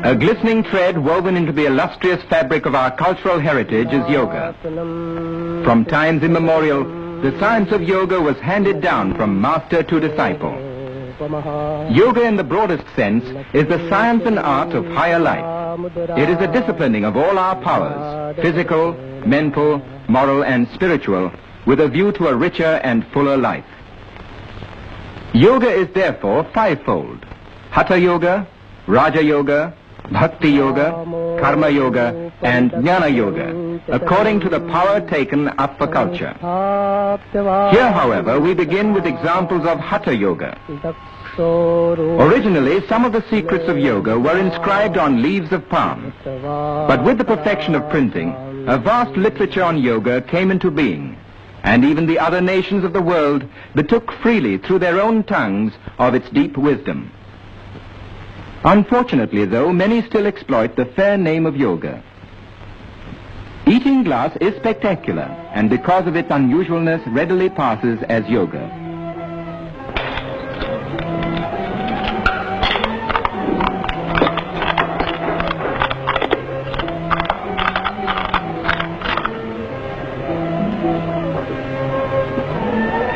A glistening thread woven into the illustrious fabric of our cultural heritage is yoga. From times immemorial, the science of yoga was handed down from master to disciple. Yoga in the broadest sense is the science and art of higher life. It is a disciplining of all our powers, physical, mental, moral and spiritual, with a view to a richer and fuller life. Yoga is therefore fivefold: Hatha Yoga, Raja Yoga, Bhakti Yoga, Karma Yoga and Jnana Yoga, according to the power taken up for culture. Here, however, we begin with examples of Hatha Yoga. Originally, some of the secrets of yoga were inscribed on leaves of palm. But with the perfection of printing, a vast literature on yoga came into being, and even the other nations of the world betook freely through their own tongues of its deep wisdom. Unfortunately, though, many still exploit the fair name of yoga. Eating glass is spectacular, and because of its unusualness readily passes as yoga.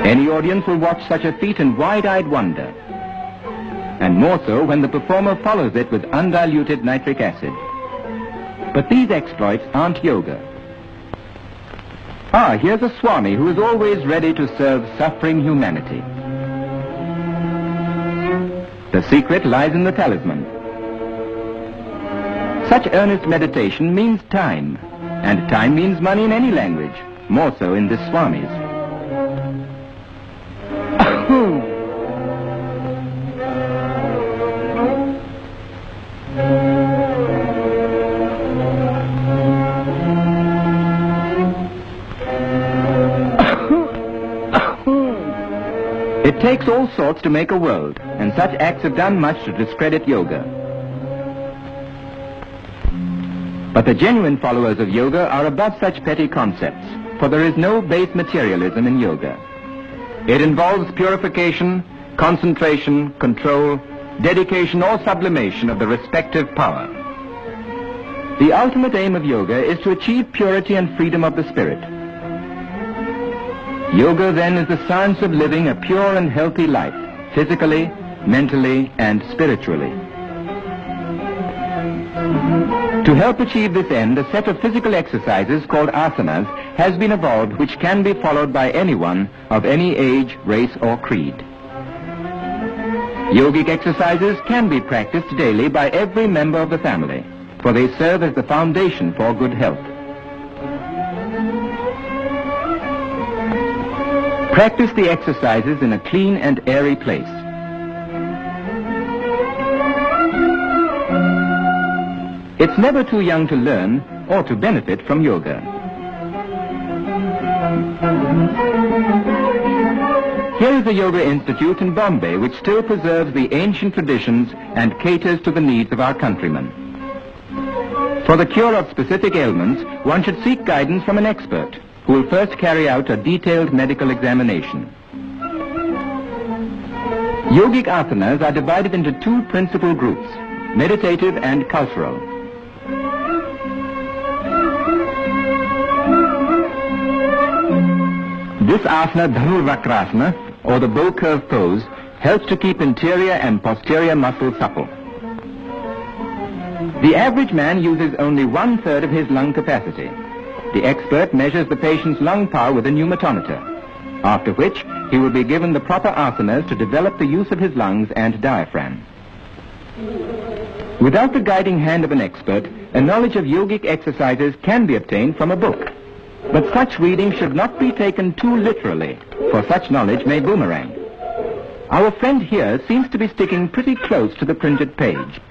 Any audience will watch such a feat in wide-eyed wonder, and more so when the performer follows it with undiluted nitric acid. But these exploits aren't yoga. Here's a Swami who is always ready to serve suffering humanity. The secret lies in the talisman. Such earnest meditation means time, and time means money in any language, more so in this Swami's. It takes all sorts to make a world, and such acts have done much to discredit yoga. But the genuine followers of yoga are above such petty concepts, for there is no base materialism in yoga. It involves purification, concentration, control, dedication or sublimation of the respective power. The ultimate aim of yoga is to achieve purity and freedom of the spirit. Yoga, then, is the science of living a pure and healthy life, physically, mentally, and spiritually. To help achieve this end, a set of physical exercises called asanas has been evolved, which can be followed by anyone of any age, race, or creed. Yogic exercises can be practiced daily by every member of the family, for they serve as the foundation for good health. Practice the exercises in a clean and airy place. It's never too young to learn or to benefit from yoga. Here is a yoga institute in Bombay which still preserves the ancient traditions and caters to the needs of our countrymen. For the cure of specific ailments, one should seek guidance from an expert who will first carry out a detailed medical examination. Yogic asanas are divided into two principal groups, meditative and cultural. This asana, Dhanurvakrasana, or the bow curve pose, helps to keep interior and posterior muscles supple. The average man uses only 1/3 of his lung capacity. The expert measures the patient's lung power with a pneumatometer, after which he will be given the proper asanas to develop the use of his lungs and diaphragm. Without the guiding hand of an expert, a knowledge of yogic exercises can be obtained from a book. But such reading should not be taken too literally, for such knowledge may boomerang. Our friend here seems to be sticking pretty close to the printed page.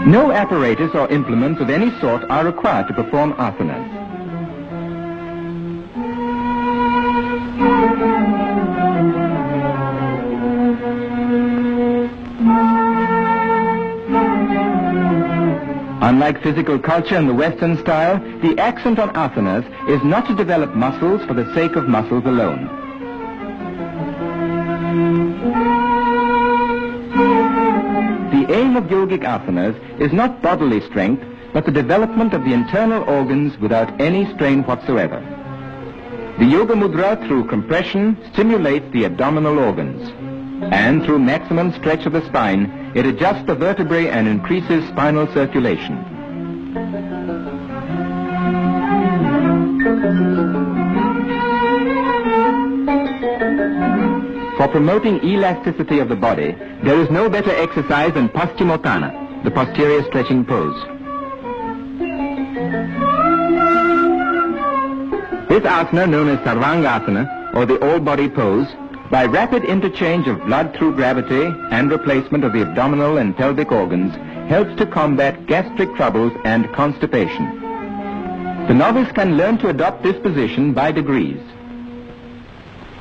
No apparatus or implements of any sort are required to perform asanas. Unlike physical culture in the Western style, the accent on asanas is not to develop muscles for the sake of muscles alone. aim of yogic asanas is not bodily strength, but the development of the internal organs without any strain whatsoever. The Yoga Mudra, through compression, stimulates the abdominal organs, and through maximum stretch of the spine, it adjusts the vertebrae and increases spinal circulation. For promoting elasticity of the body, there is no better exercise than Paschimottanasana, the posterior stretching pose. This asana, known as Sarvangasana, or the all-body pose, by rapid interchange of blood through gravity and replacement of the abdominal and pelvic organs, helps to combat gastric troubles and constipation. The novice can learn to adopt this position by degrees.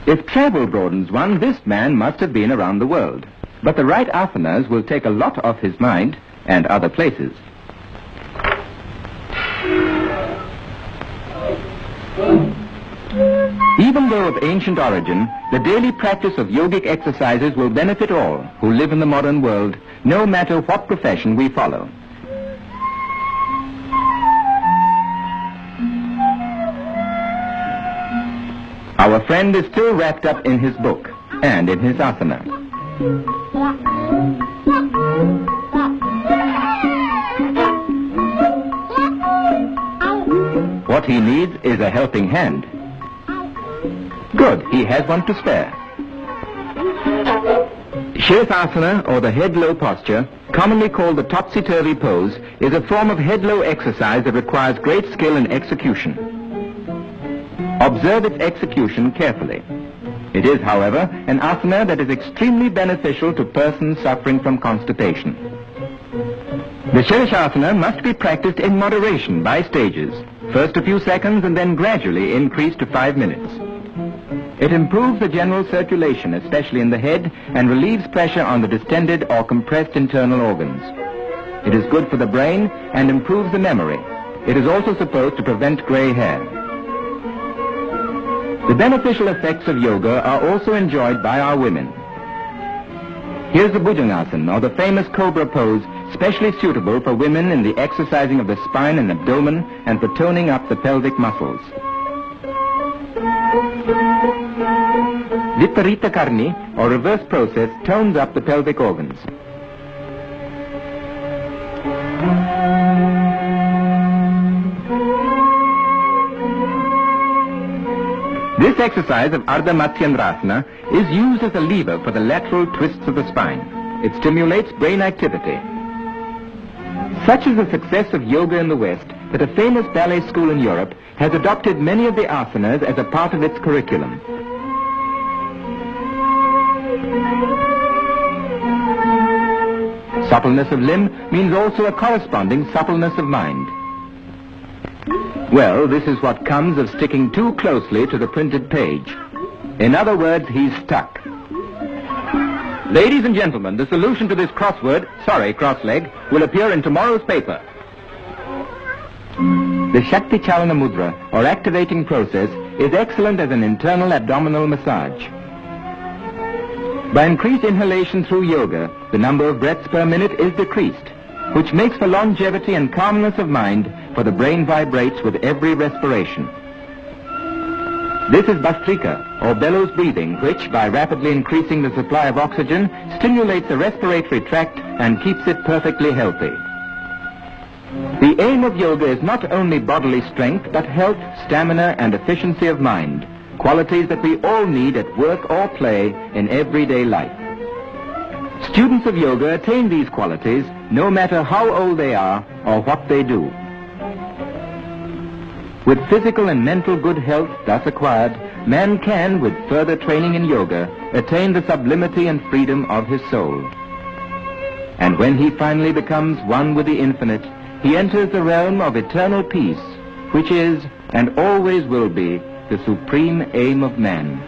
If travel broadens one, this man must have been around the world. But the right asanas will take a lot off his mind and other places. Even though of ancient origin, the daily practice of yogic exercises will benefit all who live in the modern world, no matter what profession we follow. Our friend is still wrapped up in his book and in his asana. What he needs is a helping hand. Good, he has one to spare. Shirsasana, or the head-low posture, commonly called the topsy-turvy pose, is a form of head-low exercise that requires great skill and execution. Observe its execution carefully. It is, however, an asana that is extremely beneficial to persons suffering from constipation. The Shirshasana must be practiced in moderation by stages, first a few seconds and then gradually increased to 5 minutes. It improves the general circulation, especially in the head, and relieves pressure on the distended or compressed internal organs. It is good for the brain and improves the memory. It is also supposed to prevent gray hair. The beneficial effects of yoga are also enjoyed by our women. Here's the Bhujangasana, or the famous cobra pose, specially suitable for women in the exercising of the spine and abdomen and for toning up the pelvic muscles. Viparita Karni, or reverse process, tones up the pelvic organs. This exercise of Ardha Matsyendrasana is used as a lever for the lateral twists of the spine. It stimulates brain activity. Such is the success of yoga in the West that a famous ballet school in Europe has adopted many of the asanas as a part of its curriculum. Suppleness of limb means also a corresponding suppleness of mind. Well, this is what comes of sticking too closely to the printed page. In other words, he's stuck. Ladies and gentlemen, the solution to this crossword, sorry, cross-leg, will appear in tomorrow's paper. The Shakti Chalana Mudra, or activating process, is excellent as an internal abdominal massage. By increased inhalation through yoga, the number of breaths per minute is decreased, which makes for longevity and calmness of mind, for the brain vibrates with every respiration. This is Bhastrika, or bellows breathing, which, by rapidly increasing the supply of oxygen, stimulates the respiratory tract and keeps it perfectly healthy. The aim of yoga is not only bodily strength, but health, stamina, and efficiency of mind, qualities that we all need at work or play in everyday life. Students of yoga attain these qualities no matter how old they are or what they do. With physical and mental good health thus acquired, man can, with further training in yoga, attain the sublimity and freedom of his soul. And when he finally becomes one with the infinite, he enters the realm of eternal peace, which is, and always will be, the supreme aim of man.